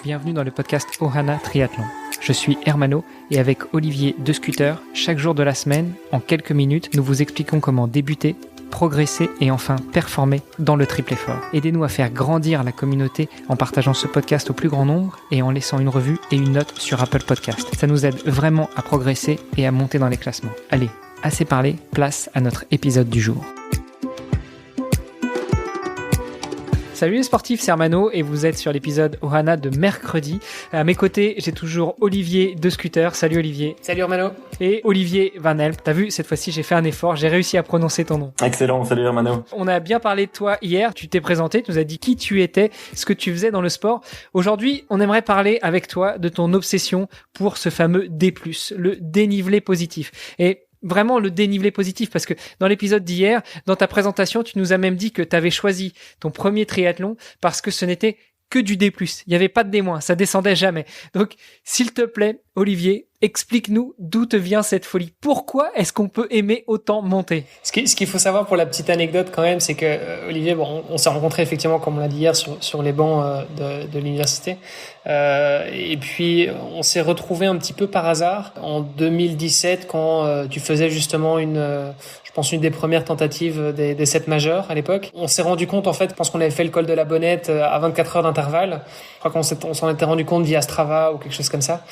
bienvenue dans le podcast Ohana Triathlon. Je suis Hermano et avec Olivier de Scooter, chaque jour de la semaine, en quelques minutes, nous vous expliquons comment débuter, progresser et enfin performer dans le triple effort. Aidez-nous à faire grandir la communauté en partageant ce podcast au plus grand nombre et en laissant une revue et une note sur Apple Podcast. Ça nous aide vraiment à progresser et à monter dans les classements. Allez, assez parlé, place à notre épisode du jour. Salut les sportifs, c'est Hermano et vous êtes sur l'épisode Ohana de mercredi. À mes côtés, j'ai toujours Olivier de Scooter. Salut Olivier. Salut Hermano. Et Olivier Van Help. T'as vu, cette fois-ci, j'ai fait un effort, j'ai réussi à prononcer ton nom. Excellent, salut Hermano. On a bien parlé de toi hier, tu t'es présenté, tu nous as dit qui tu étais, ce que tu faisais dans le sport. Aujourd'hui, on aimerait parler avec toi de ton obsession pour ce fameux D+, le dénivelé positif. Et vraiment le dénivelé positif, parce que dans l'épisode d'hier, dans ta présentation, tu nous as même dit que tu avais choisi ton premier triathlon parce que ce n'était que du D+. Il n'y avait pas de D-, ça descendait jamais. Donc, s'il te plaît, Olivier, explique-nous d'où te vient cette folie. Pourquoi est-ce qu'on peut aimer autant monter ? Ce qu'il faut savoir pour la petite anecdote quand même, c'est que Olivier, on s'est rencontrés effectivement, comme on l'a dit hier, sur les bancs de l'université. Et puis, on s'est retrouvés un petit peu par hasard en 2017 quand tu faisais justement je pense une des premières tentatives des 7 majeurs à l'époque. On s'est rendu compte, en fait, je pense qu'on avait fait le col de la Bonnette à 24 heures d'intervalle. Je crois qu'on s'en était rendu compte via Strava ou quelque chose comme ça.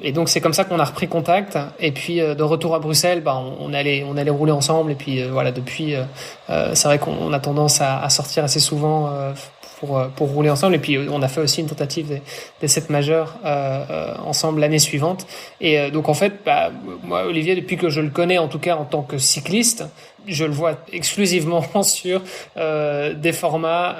Et donc, c'est comme ça qu'on a repris contact. Et puis, de retour à Bruxelles, on allait rouler ensemble. Et puis, voilà, depuis, c'est vrai qu'on a tendance à sortir assez souvent, pour rouler ensemble. Et puis on a fait aussi une tentative des 7 majeurs ensemble l'année suivante. Et donc en fait, moi Olivier, depuis que je le connais, en tout cas en tant que cycliste, je le vois exclusivement sur des formats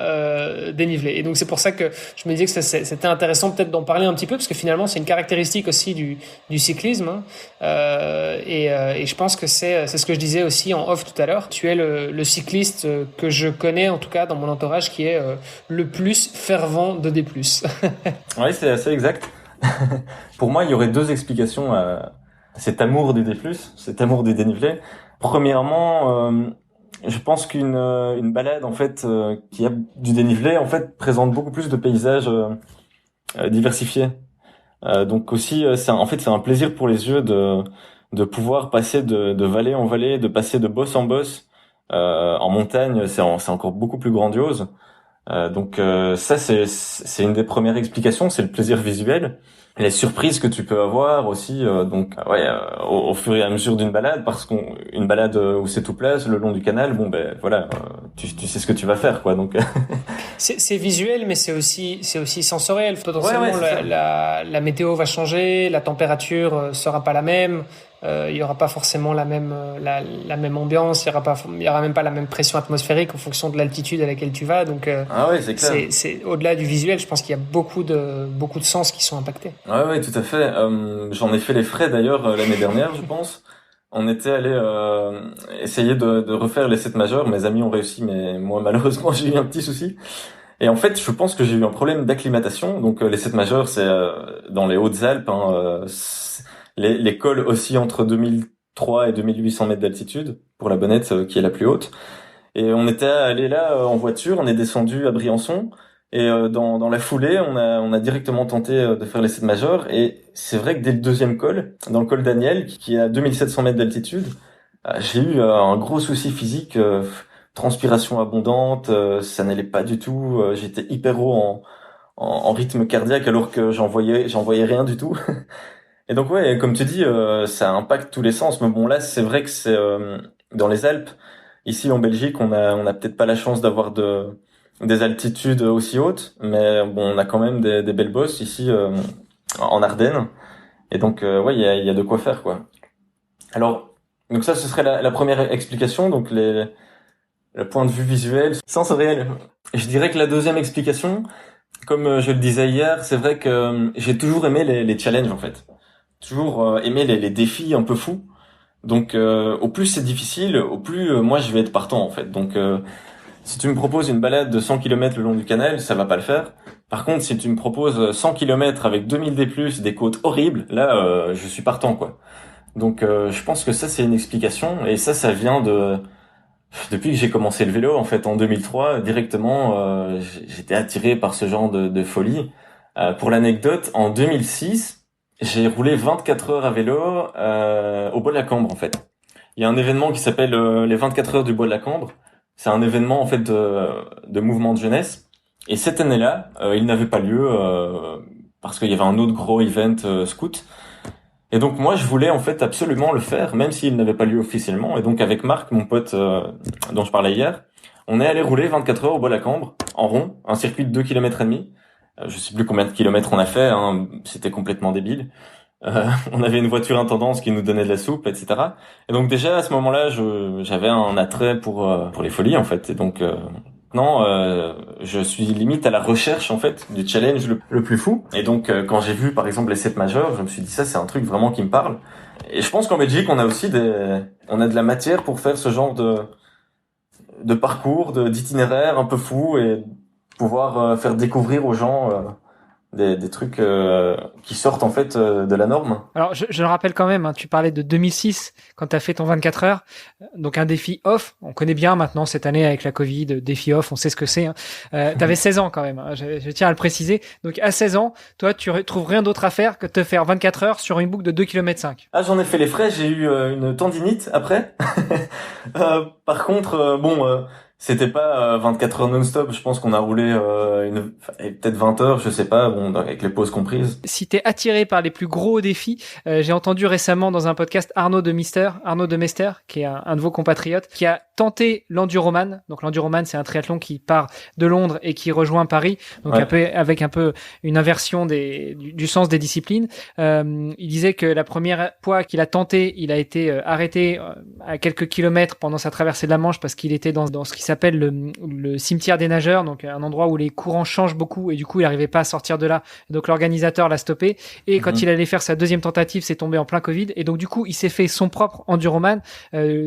dénivelés. Et donc c'est pour ça que je me disais que c'était intéressant peut-être d'en parler un petit peu, parce que finalement c'est une caractéristique aussi du cyclisme. Et je pense que c'est ce que je disais aussi en off tout à l'heure. Tu es le cycliste que je connais, en tout cas dans mon entourage, qui est le plus fervent de D+. Oui, c'est assez exact. Pour moi, il y aurait 2 explications à cet amour du D+, cet amour du dénivelé. Premièrement, je pense qu'une balade en fait qui a du dénivelé en fait présente beaucoup plus de paysages diversifiés. Donc aussi c'est un plaisir pour les yeux de pouvoir passer de vallée en vallée, de passer de bosse en bosse. En montagne, c'est encore beaucoup plus grandiose. Donc ça c'est une des premières explications, c'est le plaisir visuel. Les surprises que tu peux avoir aussi, au fur et à mesure d'une balade, parce qu'une balade où c'est tout plat, le long du canal, tu sais ce que tu vas faire, quoi. Donc c'est visuel, mais c'est aussi sensoriel. Potentiellement, la météo va changer, la température sera pas la même. Il y aura pas forcément la même ambiance, il y aura même pas la même pression atmosphérique en fonction de l'altitude à laquelle tu vas. Donc c'est clair. C'est au-delà du visuel, je pense qu'il y a beaucoup de sens qui sont impactés. Ouais, tout à fait. J'en ai fait les frais d'ailleurs l'année dernière, je pense. On était allé essayer de refaire les 7 majeurs. Mes amis ont réussi, mais moi malheureusement j'ai eu un petit souci. Et en fait, je pense que j'ai eu un problème d'acclimatation. Donc les 7 majeurs, c'est dans les Hautes-Alpes. Les cols oscillent entre 2003 et 2800 mètres d'altitude pour la Bonnette, qui est la plus haute. Et on était allé là en voiture, on est descendu à Briançon. Et dans la foulée, on a directement tenté de faire les 7 majeurs. Et c'est vrai que dès le 2e col, dans le col Daniel, qui est à 2700 mètres d'altitude, j'ai eu un gros souci physique, transpiration abondante, ça n'allait pas du tout. J'étais hyper haut en rythme cardiaque alors que j'en voyais rien du tout. Et donc ouais, comme tu dis, ça impacte tous les sens. Mais bon, là, c'est vrai que c'est dans les Alpes. Ici en Belgique, on a peut-être pas la chance d'avoir des altitudes aussi hautes, mais bon, on a quand même des belles bosses ici en Ardennes. Et donc il y a de quoi faire, quoi. Alors donc ça, ce serait la première explication, donc le point de vue visuel, sensoriel. Je dirais que la deuxième explication, comme je le disais hier, c'est vrai que j'ai toujours aimé les challenges en fait. Toujours aimé les défis un peu fous. Donc au plus c'est difficile, au plus moi je vais être partant en fait. Donc si tu me proposes une balade de 100 km le long du canal, ça va pas le faire. Par contre, si tu me proposes 100 km avec 2000 D+, des côtes horribles, là je suis partant, quoi. Donc je pense que ça c'est une explication, et ça vient depuis que j'ai commencé le vélo en fait en 2003 directement. J'étais attiré par ce genre de folie. Pour l'anecdote, en 2006, j'ai roulé 24 heures à vélo au Bois de la Cambre, en fait. Il y a un événement qui s'appelle les 24 heures du Bois de la Cambre. C'est un événement en fait de mouvement de jeunesse. Et cette année-là, il n'avait pas lieu parce qu'il y avait un autre gros event scout. Et donc moi, je voulais en fait absolument le faire, même s'il n'avait pas lieu officiellement. Et donc avec Marc, mon pote dont je parlais hier, on est allé rouler 24 heures au Bois de la Cambre, en rond, un circuit de 2 km et demi. Je sais plus combien de kilomètres on a fait, hein, c'était complètement débile. On avait une voiture intendance qui nous donnait de la soupe, etc. Et donc déjà à ce moment-là, j'avais un attrait pour les folies en fait. Et donc maintenant, je suis limite à la recherche en fait du challenge le plus fou. Et donc quand j'ai vu par exemple les 7 majeurs, je me suis dit ça c'est un truc vraiment qui me parle. Et je pense qu'en Belgique on a aussi on a de la matière pour faire ce genre de parcours, d'itinéraire un peu fou et pouvoir faire découvrir aux gens des trucs qui sortent en fait de la norme. Alors, je le rappelle quand même, hein, tu parlais de 2006 quand tu as fait ton 24 heures, donc un défi off. On connaît bien maintenant cette année avec la Covid, défi off, on sait ce que c'est. Hein. Tu avais 16 ans quand même, hein, je tiens à le préciser. Donc à 16 ans, toi, tu trouves rien d'autre à faire que de te faire 24 heures sur une boucle de 2,5 km. Ah, j'en ai fait les frais, j'ai eu une tendinite après. Par contre, c'était pas 24 heures non-stop, je pense qu'on a roulé peut-être 20 heures, je sais pas, bon, avec les pauses comprises. Si t'es attiré par les plus gros défis, j'ai entendu récemment dans un podcast Arnaud de Mester, qui est un de vos compatriotes, qui a tenté l'Enduroman. Donc l'Enduroman, c'est un triathlon qui part de Londres et qui rejoint Paris, donc ouais. avec un peu une inversion du sens des disciplines. Il disait que la première fois qu'il a tenté, il a été arrêté à quelques kilomètres pendant sa traversée de la Manche parce qu'il était dans ce qui s'appelle le cimetière des nageurs, donc un endroit où les courants changent beaucoup et du coup il n'arrivait pas à sortir de là. Donc l'organisateur l'a stoppé et quand il allait faire sa deuxième tentative, c'est tombé en plein Covid et donc du coup il s'est fait son propre Enduroman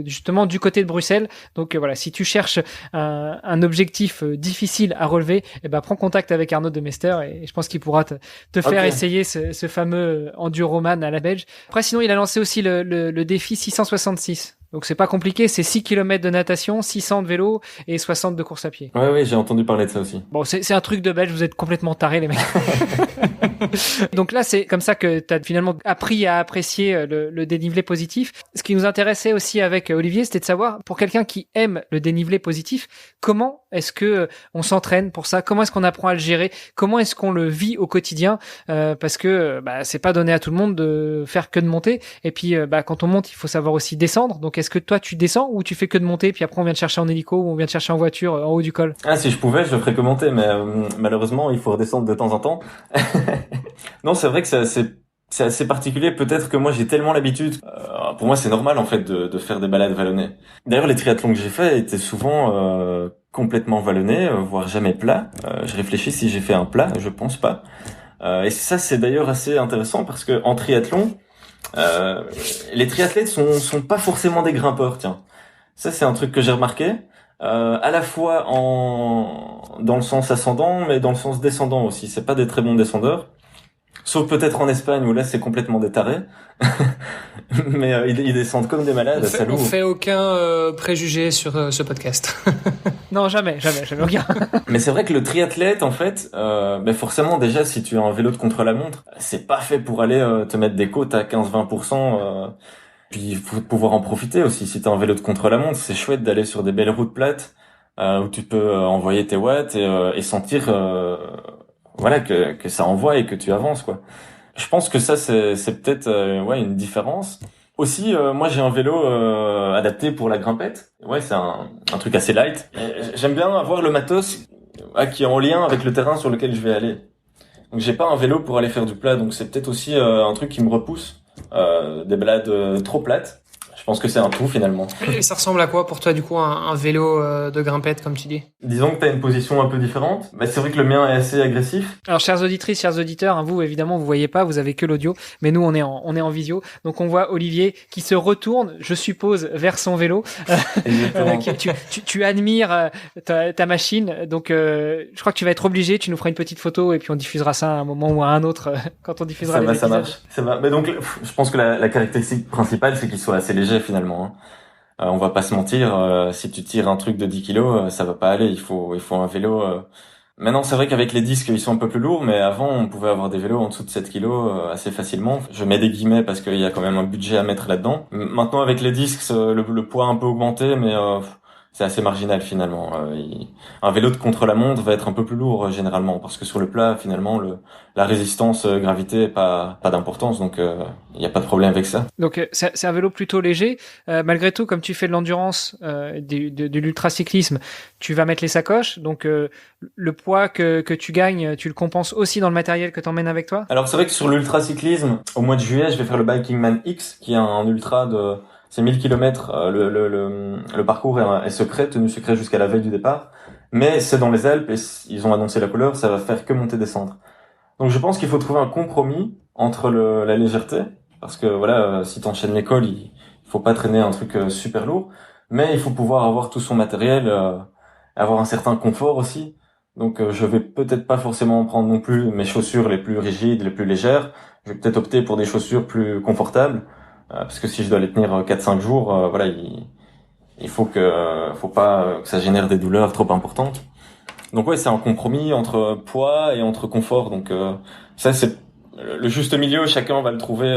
justement du côté de Bruxelles. Donc voilà, si tu cherches un objectif difficile à relever, prends contact avec Arnaud de Mester et je pense qu'il pourra te faire essayer ce fameux Enduroman à la belge. Après sinon il a lancé aussi le défi 666. Donc c'est pas compliqué, c'est 6 km de natation, 600 de vélo et 60 de course à pied. Ouais, j'ai entendu parler de ça aussi. Bon, c'est un truc de belge, vous êtes complètement tarés les mecs. Donc là, c'est comme ça que tu as finalement appris à apprécier le dénivelé positif. Ce qui nous intéressait aussi avec Olivier, c'était de savoir, pour quelqu'un qui aime le dénivelé positif, comment est-ce que on s'entraîne pour ça? Comment est-ce qu'on apprend à le gérer? Comment est-ce qu'on le vit au quotidien? Parce que c'est pas donné à tout le monde de faire que de monter. Et puis quand on monte, il faut savoir aussi descendre. Donc est-ce que toi tu descends ou tu fais que de monter puis après on vient te chercher en hélico ou on vient te chercher en voiture en haut du col? Ah, si je pouvais, je le ferais que monter, mais malheureusement il faut redescendre de temps en temps. Non, c'est vrai que c'est assez particulier. Peut-être que moi j'ai tellement l'habitude. Pour moi c'est normal en fait de faire des balades vallonnées. D'ailleurs les triathlons que j'ai fait étaient souvent complètement vallonnés, voire jamais plats. Je réfléchis si j'ai fait un plat, je pense pas. Et ça c'est d'ailleurs assez intéressant parce que en triathlon, les triathlètes sont pas forcément des grimpeurs. Tiens, ça c'est un truc que j'ai remarqué. À la fois dans le sens ascendant, mais dans le sens descendant aussi. C'est pas des très bons descendeurs. Sauf peut-être en Espagne où là c'est complètement des tarés. Mais ils descendent comme des malades. On fait aucun préjugé sur ce podcast. Non, jamais aucun. Mais c'est vrai que le triathlète en fait, forcément déjà si tu as un vélo de contre-la-montre, c'est pas fait pour aller te mettre des côtes à 15-20%. Puis il faut pouvoir en profiter aussi. Si t'as un vélo de contre-la-montre, c'est chouette d'aller sur des belles routes plates où tu peux envoyer tes watts et sentir que ça envoie et que tu avances quoi. Je pense que ça c'est peut-être une différence. Aussi moi j'ai un vélo adapté pour la grimpette. Ouais, c'est un truc assez light. J'aime bien avoir le matos qui est en lien avec le terrain sur lequel je vais aller. Donc j'ai pas un vélo pour aller faire du plat, donc c'est peut-être aussi un truc qui me repousse. Des balades trop plates. Je pense que c'est un tout finalement. Et ça ressemble à quoi pour toi du coup un vélo de grimpette comme tu dis? Disons que t'as une position un peu différente. C'est vrai que le mien est assez agressif. Alors chères auditrices, chers auditeurs, hein, vous évidemment vous voyez pas, vous avez que l'audio, mais nous on est en visio. Donc on voit Olivier qui se retourne, je suppose, vers son vélo. Tu admires ta machine. Donc je crois que tu vas être obligé, tu nous feras une petite photo et puis on diffusera ça à un moment ou à un autre quand on diffusera les épisodes. Ça marche. Mais donc je pense que la caractéristique principale c'est qu'il soit assez léger finalement. On va pas se mentir, si tu tires un truc de 10 kilos, ça va pas aller. Il faut un vélo Maintenant, c'est vrai qu'avec les disques, ils sont un peu plus lourds, mais avant, on pouvait avoir des vélos en dessous de 7 kilos assez facilement. Je mets des guillemets parce qu'il y a quand même un budget à mettre là-dedans. Maintenant, avec les disques, le poids a un peu augmenté, mais c'est assez marginal finalement. Un vélo de contre-la-montre va être un peu plus lourd généralement, parce que sur le plat, finalement, la résistance gravité est pas d'importance, donc il n'y a pas de problème avec ça. Donc c'est un vélo plutôt léger. Malgré tout, comme tu fais de l'endurance, de l'ultracyclisme, tu vas mettre les sacoches. Donc le poids que tu gagnes, tu le compenses aussi dans le matériel que tu emmènes avec toi? Alors c'est vrai que sur l'ultracyclisme, au mois de juillet, je vais faire le Biking Man X, qui est un ultra c'est 1000 km. Le parcours est secret, tenu secret jusqu'à la veille du départ. Mais c'est dans les Alpes et ils ont annoncé la couleur, ça va faire que monter descendre. Donc je pense qu'il faut trouver un compromis entre la légèreté, parce que voilà, si t'enchaînes l'école, il faut pas traîner un truc super lourd, mais il faut pouvoir avoir tout son matériel, avoir un certain confort aussi. Donc je vais peut-être pas forcément prendre non plus mes chaussures les plus rigides, les plus légères. Je vais peut-être opter pour des chaussures plus confortables, parce que si je dois les tenir 4-5 jours, voilà, il faut pas que ça génère des douleurs trop importantes. Donc ouais, c'est un compromis entre poids et entre confort. Donc ça, c'est le juste milieu. Chacun va le trouver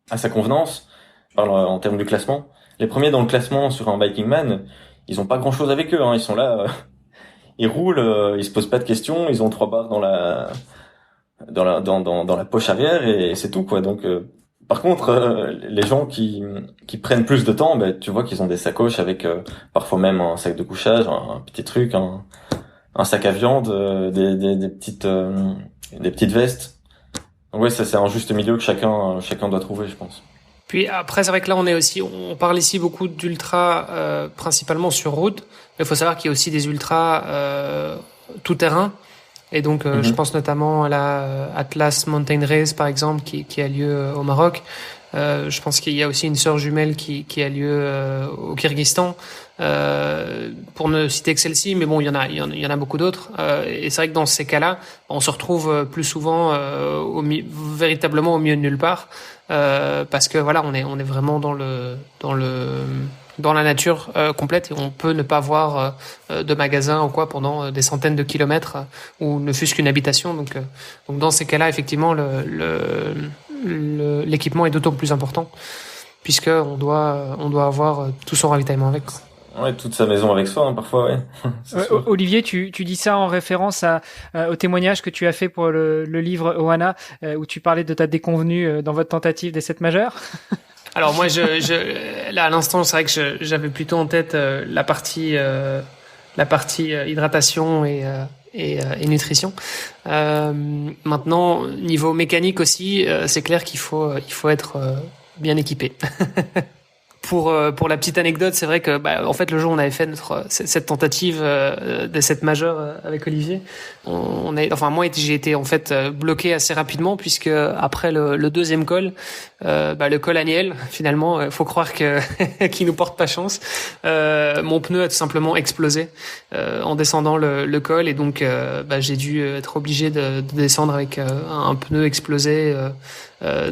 à sa convenance. Je parle en termes de classement. Les premiers dans le classement sur un Biking Man, ils ont pas grand-chose avec eux. Hein. Ils sont là, ils roulent, ils se posent pas de questions. Ils ont 3 barres dans la poche arrière et c'est tout quoi. Donc par contre, les gens qui prennent plus de temps, ben tu vois qu'ils ont des sacoches avec parfois même un sac de couchage, un petit truc, un sac à viande, des petites vestes. Donc ouais, ça c'est un juste milieu que chacun doit trouver, je pense. Puis après, c'est vrai que là, on parle ici beaucoup d'ultra, principalement sur route. Mais il faut savoir qu'il y a aussi des ultras tout terrain. Et donc, je pense notamment à la Atlas Mountain Race, par exemple, qui a lieu au Maroc. Je pense qu'il y a aussi une sœur jumelle qui a lieu au Kyrgyzstan. Pour ne citer que celle-ci, mais bon, il y en a beaucoup d'autres. Et c'est vrai que dans ces cas-là, on se retrouve plus souvent véritablement au milieu de nulle part, parce que voilà, on est vraiment dans la nature complète et on peut ne pas voir de magasin ou quoi pendant des centaines de kilomètres ou ne fût-ce qu'une habitation. Donc dans ces cas-là, effectivement, l'équipement est d'autant plus important puisque on doit avoir tout son ravitaillement avec, quoi. Ouais, toute sa maison avec soi, hein, parfois, ouais. Olivier, tu dis ça en référence au témoignage que tu as fait pour le livre Ohana, où tu parlais de ta déconvenue dans votre tentative des 7 majeurs. Alors moi, là à l'instant, c'est vrai que j'avais plutôt en tête la partie hydratation et nutrition. Maintenant, niveau mécanique aussi, c'est clair qu'il faut être bien équipé. Pour la petite anecdote, c'est vrai que en fait le jour où on avait fait cette tentative de cette majeure avec Olivier, moi j'ai été en fait bloqué assez rapidement puisque après le deuxième col, le col à Niel, finalement, faut croire que qu'il nous porte pas chance. Mon pneu a tout simplement explosé en descendant le col et donc j'ai dû être obligé de descendre avec un pneu explosé.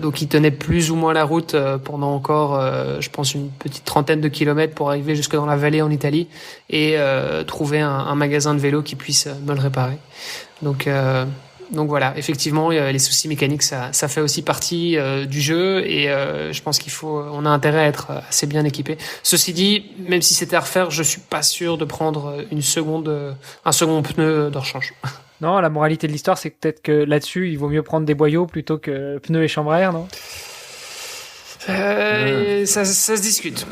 Donc il tenait plus ou moins la route pendant encore, je pense, une petite trentaine de kilomètres pour arriver jusque dans la vallée en Italie et trouver un magasin de vélo qui puisse me le réparer. Donc voilà, effectivement, les soucis mécaniques, ça fait aussi partie du jeu et je pense on a intérêt à être assez bien équipé. Ceci dit, même si c'était à refaire, je suis pas sûr de prendre un second pneu de rechange. Non, la moralité de l'histoire, c'est peut-être que là-dessus, il vaut mieux prendre des boyaux plutôt que pneus et chambre à air, non? Ça se discute.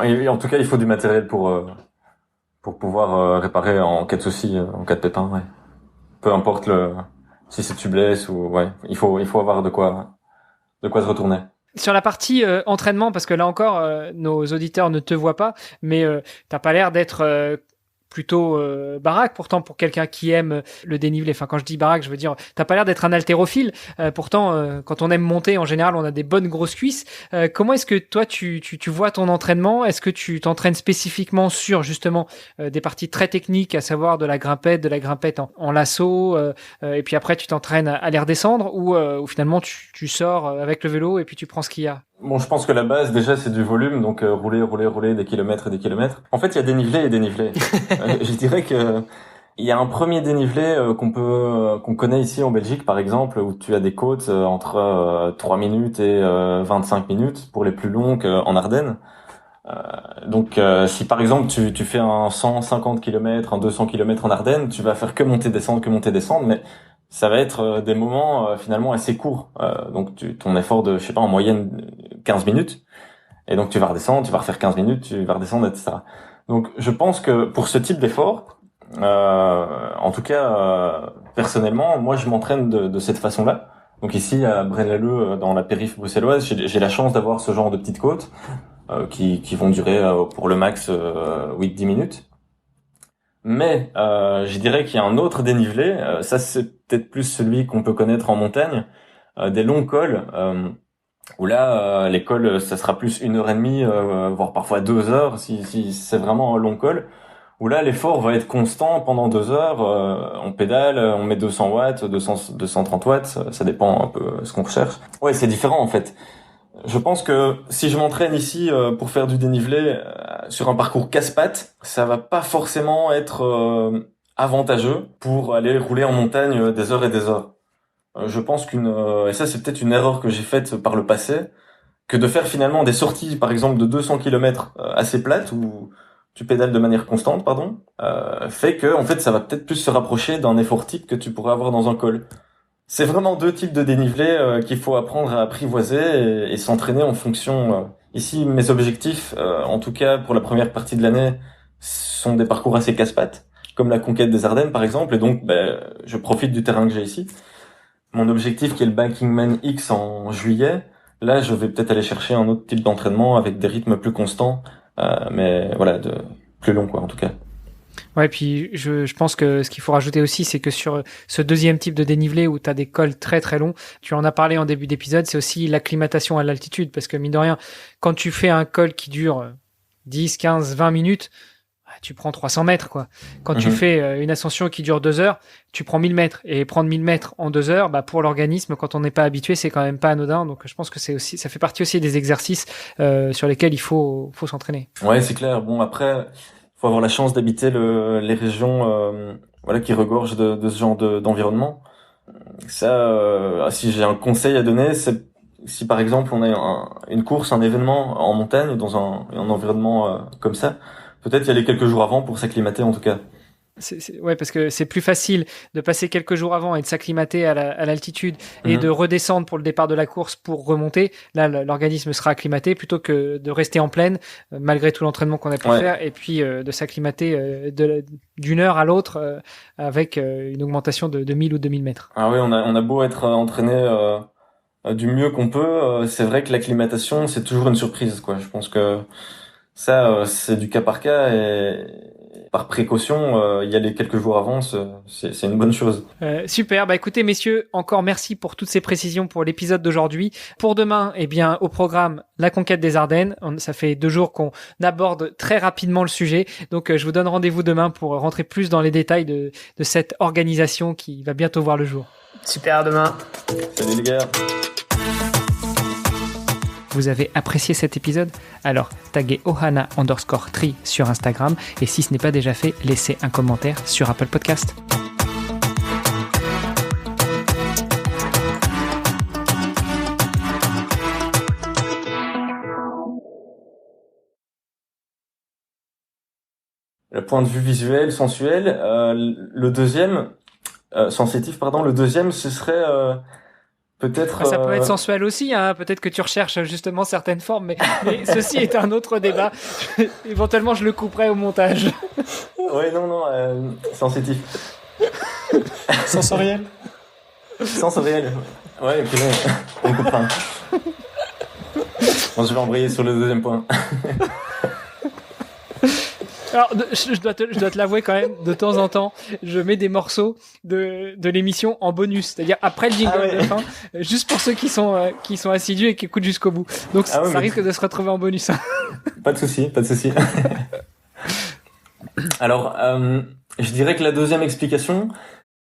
Et en tout cas, il faut du matériel pour pouvoir réparer en cas de souci, en cas de pépin, ouais. Peu importe si c'est tubeless ou ouais, il faut avoir de quoi se retourner. Sur la partie entraînement, parce que là encore, nos auditeurs ne te voient pas, mais t'as pas l'air d'être plutôt baraque, pourtant pour quelqu'un qui aime le dénivelé. Enfin, quand je dis baraque, je veux dire, t'as pas l'air d'être un haltérophile. Pourtant, quand on aime monter, en général, on a des bonnes grosses cuisses. Comment est-ce que toi, tu vois ton entraînement? Est-ce que tu t'entraînes spécifiquement sur justement des parties très techniques, à savoir de la grimpette en lasso, et puis après tu t'entraînes à les redescendre, ou finalement tu sors avec le vélo et puis tu prends ce qu'il y a? Bon, je pense que la base, déjà, c'est du volume, donc rouler, des kilomètres et des kilomètres. En fait, il y a dénivelé et dénivelé. Je dirais que il y a un premier dénivelé qu'on connaît ici en Belgique, par exemple, où tu as des côtes entre 3 minutes et 25 minutes pour les plus longues en Ardennes. Donc, si par exemple tu fais un 150 km, un 200 km en Ardennes, tu vas faire que monter descendre, mais ça va être des moments finalement assez courts. Donc ton effort de, je sais pas, en moyenne 15 minutes, et donc tu vas redescendre, tu vas refaire 15 minutes, tu vas redescendre, etc. Donc je pense que pour ce type d'effort, en tout cas personnellement, moi je m'entraîne de cette façon-là. Donc ici à Braine-l'Alleud, dans la périphérie bruxelloise, j'ai la chance d'avoir ce genre de petites côtes qui vont durer pour le max 8-10 minutes. Mais je dirais qu'il y a un autre dénivelé, ça c'est peut-être plus celui qu'on peut connaître en montagne, des longs cols, où là les cols ça sera plus 1 heure et demie, voire parfois 2 heures si c'est vraiment un long col, où là l'effort va être constant pendant 2 heures, on pédale, on met 200 watts, 230 watts, ça dépend un peu ce qu'on recherche. Ouais, c'est différent en fait. Je pense que si je m'entraîne ici pour faire du dénivelé sur un parcours casse-pattes, ça va pas forcément être avantageux pour aller rouler en montagne des heures et des heures. Je pense et ça c'est peut-être une erreur que j'ai faite par le passé, que de faire finalement des sorties par exemple de 200 km assez plates où tu pédales de manière constante, fait que en fait ça va peut-être plus se rapprocher d'un effort type que tu pourrais avoir dans un col. C'est vraiment deux types de dénivelé qu'il faut apprendre à apprivoiser et s'entraîner en fonction. Ici, mes objectifs, en tout cas pour la première partie de l'année, sont des parcours assez casse-pattes, comme la conquête des Ardennes par exemple, et donc je profite du terrain que j'ai ici. Mon objectif qui est le Banking Man X en juillet, là je vais peut-être aller chercher un autre type d'entraînement avec des rythmes plus constants, mais voilà, plus long quoi en tout cas. Ouais, puis je pense que ce qu'il faut rajouter aussi, c'est que sur ce deuxième type de dénivelé où tu as des cols très très longs, tu en as parlé en début d'épisode, c'est aussi l'acclimatation à l'altitude, parce que mine de rien, quand tu fais un col qui dure 10, 15, 20 minutes, tu prends 300 mètres, quoi. Quand tu fais une ascension qui dure 2 heures, tu prends 1000 mètres. Et prendre 1000 mètres en 2 heures, pour l'organisme, quand on n'est pas habitué, c'est quand même pas anodin. Donc, je pense que ça fait partie aussi des exercices sur lesquels il faut s'entraîner. Ouais, c'est clair. Bon, après, faut avoir la chance d'habiter les régions, qui regorgent de ce genre d'environnement. Ça, si j'ai un conseil à donner, c'est si par exemple on a une course, un événement en montagne, dans un environnement comme ça, peut-être y aller quelques jours avant pour s'acclimater en tout cas. Ouais, parce que c'est plus facile de passer quelques jours avant et de s'acclimater à l'altitude et de redescendre pour le départ de la course pour remonter. Là, l'organisme sera acclimaté plutôt que de rester en plaine malgré tout l'entraînement qu'on a pu faire et puis de s'acclimater d'une heure à l'autre avec une augmentation de 1000 ou 2000 mètres. Ah oui, on a beau être entraîné du mieux qu'on peut, c'est vrai que l'acclimatation c'est toujours une surprise quoi. Je pense que ça c'est du cas par cas et par précaution, y aller quelques jours avant, c'est une bonne chose. Super. Écoutez, messieurs, encore merci pour toutes ces précisions pour l'épisode d'aujourd'hui. Pour demain, au programme, la conquête des Ardennes. Ça fait 2 jours qu'on aborde très rapidement le sujet. Donc, je vous donne rendez-vous demain pour rentrer plus dans les détails de cette organisation qui va bientôt voir le jour. Super, à demain. Salut les gars. Vous avez apprécié cet épisode? Alors, taguez ohana_tri sur Instagram et si ce n'est pas déjà fait, laissez un commentaire sur Apple Podcast. Le point de vue visuel, sensuel, le deuxième, sensitif, pardon, le deuxième, ce serait peut-être. Ça peut être sensuel aussi, hein. Peut-être que tu recherches justement certaines formes, mais ceci est un autre débat. Éventuellement, je le couperai au montage. Ouais, non, sensitif. Sensoriel. Sensoriel. Ouais, et puis là, on coupera. Bon, je vais embrayer sur le deuxième point. Alors, je dois te l'avouer quand même, de temps en temps, je mets des morceaux de l'émission en bonus, c'est-à-dire après le jingle de fin, juste pour ceux qui sont assidus et qui écoutent jusqu'au bout. Donc ça risque de se retrouver en bonus. Pas de souci. Alors, je dirais que la deuxième explication,